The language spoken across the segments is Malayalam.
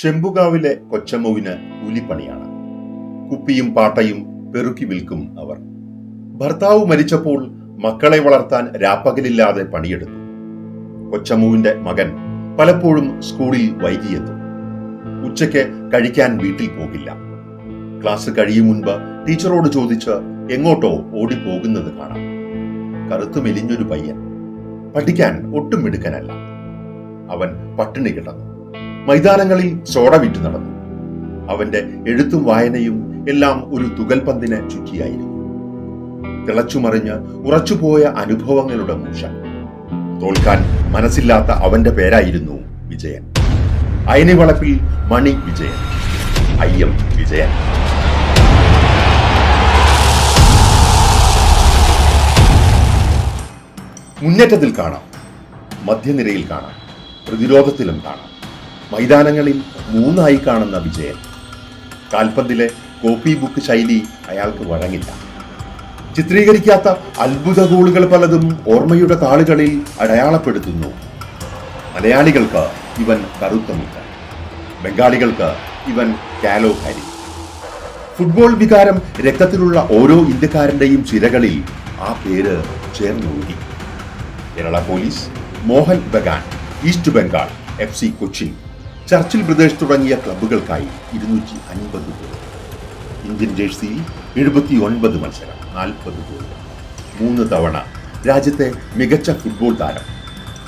ചെമ്പുകാവിലെ കൊച്ചമ്മുവിന് കൂലിപ്പണിയാണ്. കുപ്പിയും പാട്ടയും പെറുക്കി വിൽക്കും അവർ. ഭർത്താവ് മരിച്ചപ്പോൾ മക്കളെ വളർത്താൻ രാപ്പകലില്ലാതെ പണിയെടുത്തു. കൊച്ചമ്മുവിന്റെ മകൻ പലപ്പോഴും സ്കൂളിൽ വൈകിയെത്തും. ഉച്ചയ്ക്ക് കഴിക്കാൻ വീട്ടിൽ പോകില്ല. ക്ലാസ് കഴിയും മുൻപ് ടീച്ചറോട് ചോദിച്ച് എങ്ങോട്ടോ ഓടിപ്പോകുന്നത് കാണാം. കറുത്തു മെലിഞ്ഞൊരു പയ്യൻ. പഠിക്കാൻ ഒട്ടും മിടുക്കനല്ല. അവൻ പട്ടിണി കിടന്നു. മൈതാനങ്ങളിൽ സോഡ വിറ്റ് നടന്നു. അവന്റെ എഴുത്തും വായനയും എല്ലാം ഒരു തുകൽപന്തിനെ ചുറ്റിയായിരുന്നു. തിളച്ചുമറിഞ്ഞ് ഉറച്ചുപോയ അനുഭവങ്ങളുടെ മൂശ. തോൽക്കാൻ മനസ്സില്ലാത്ത അവന്റെ പേരായിരുന്നു വിജയൻ. അയനിവളപ്പിൽ മണി വിജയൻ, അയ്യം വിജയൻ. മുന്നേറ്റത്തിൽ കാണാം, മധ്യനിരയിൽ കാണാം, പ്രതിരോധത്തിലും കാണാം. മൈതാനങ്ങളിൽ മൂന്നായി കാണുന്ന വിജയൻ. കാൽപന്തിലെ കോപ്പി ബുക്ക് ശൈലി അയാൾക്ക് വഴങ്ങില്ല. ചിത്രീകരിക്കാത്ത അത്ഭുത ഗോളുകൾ പലതും ഓർമ്മയുടെ താളുകളിൽ അടയാളപ്പെടുത്തുന്നു. മലയാളികൾക്ക് ഇവൻ കറുത്തമുണ്ട്, ബംഗാളികൾക്ക് ഇവൻ കാലോഹാരി. ഫുട്ബോൾ വികാരം രക്തത്തിലുള്ള ഓരോ ഇന്ത്യക്കാരന്റെയും ചിരകളിൽ ആ പേര് ചേർന്നൊഴുകി. Kerala Police, Mohun Bagan, East Bengal, FC Cochin, Churchill Brothers തുടങ്ങിയ ക്ലബ്ബുകൾക്കായി 250 ഗോൾ. ഇന്ത്യൻ ജേഴ്സിയിൽ 79 മത്സരം, 40 ഗോൾ. 3 തവണ രാജ്യത്തെ മികച്ച ഫുട്ബോൾ താരം.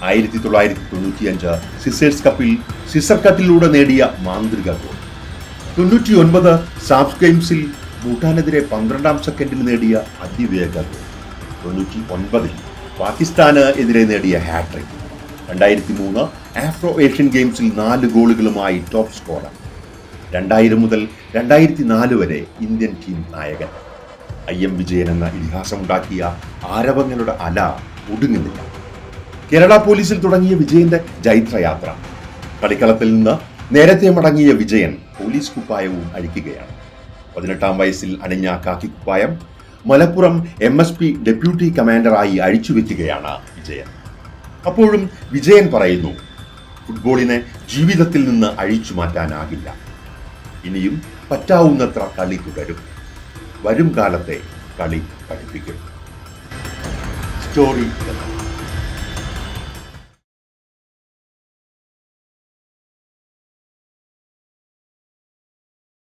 1995 സിസേഴ്സ് കപ്പിൽ സിസർ കട്ടിലൂടെ നേടിയ മാന്ത്രിക ഗോൾ. 99 സാഫ് ഗെയിംസിൽ ഭൂട്ടാനെതിരെ 12ാം സെക്കൻഡിൽ നേടിയ അതിവേഗ ഗോൾ. 99 പാകിസ്ഥാന് എതിരെ നേടിയ ഹാട്രിക്. 2003 ആഫ്രോ ഏഷ്യൻ ഗെയിംസിൽ 4 ഗോളുകളുമായി ടോപ്പ് സ്കോറർ. 2000 മുതൽ 2004 വരെ ഇന്ത്യൻ ടീം നായകൻ. അയ്യം വിജയൻ എന്ന ഇതിഹാസമുണ്ടാക്കിയ ആരവങ്ങളുടെ അല ഒടുങ്ങുന്നില്ല. കേരള പോലീസിൽ തുടങ്ങിയ വിജയന്റെ ജൈത്രയാത്ര. കളിക്കളത്തിൽ നിന്ന് നേരത്തെ മടങ്ങിയ വിജയൻ പോലീസ് കുപ്പായവും അഴിക്കുകയാണ്. 18ാം വയസ്സിൽ അണിഞ്ഞ കാക്കി കുപ്പായം മലപ്പുറം MSP ഡെപ്യൂട്ടി കമാൻഡറായി അഴിച്ചുവെക്കുകയാണ് വിജയൻ. അപ്പോഴും വിജയൻ പറയുന്നു, ഫുട്ബോളിനെ ജീവിതത്തിൽ നിന്ന് അഴിച്ചു മാറ്റാനാകില്ല. ഇനിയും പറ്റാവുന്നത്ര കളി തുടരും. വരും കാലത്തെ കളി പഠിപ്പിക്കും. സ്റ്റോറി